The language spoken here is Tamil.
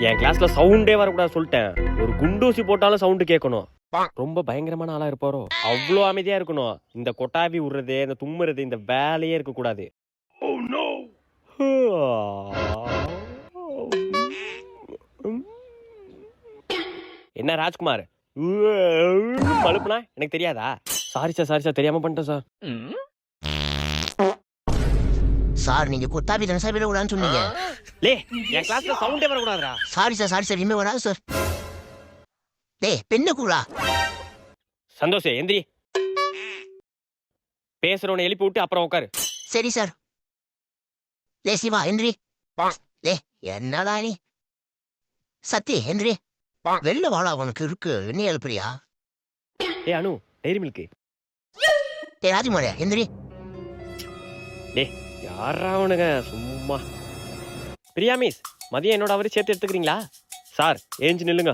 என் கிளாஸ்ல சவுண்டே வரக்கூடாது சொல்லிட்டேன். ஒரு குண்டூசி போட்டாலும் சவுண்டு கேட்கணும். ரொம்ப பயங்கரமான ஆளா இருப்பாரோ. அவ்வளோ அமைதியா இருக்கணும். இந்த கொட்டாவி விடுறது, இந்த தும்முறது, இந்த வேலையே இருக்க கூடாது. என்ன ராஜ்குமார் மழுப்புனா எனக்கு தெரியாதா? சாரி சார் தெரியாம பண்ணிட்டேன் சார். சார் நீங்க கொட்டாவி தானே சார் விடக்கூடாதுன்னு சொன்னீங்க. லே என் கிளாஸ்ல சவுண்டே வரக்கூடாதுடா. சாரி சார் இனிமே வராது சார். டேய் பெண்ணு கூடா. சந்தோஷ் எந்திரி. பேசுறவனை எழுப்பி விட்டு அப்புறம் உட்காரு. சரி சார். டே சிவா எந்திரி. டே என்னடா நீ? சத்தி எந்திரி. வெளில வாடா, உனக்கு இருக்கு. என்ன எழுப்புறியா? ஏ அனு டைரி மில்க். டே ராஜ்குமாரே எந்திரி. டே யாரா அவனுங்க சும்மா. பிரியா மிஸ் மதியம் என்னோட அவரு சேர்த்து எடுத்துக்கிறீங்களா? சார் ஏஞ்சி நில்லுங்க.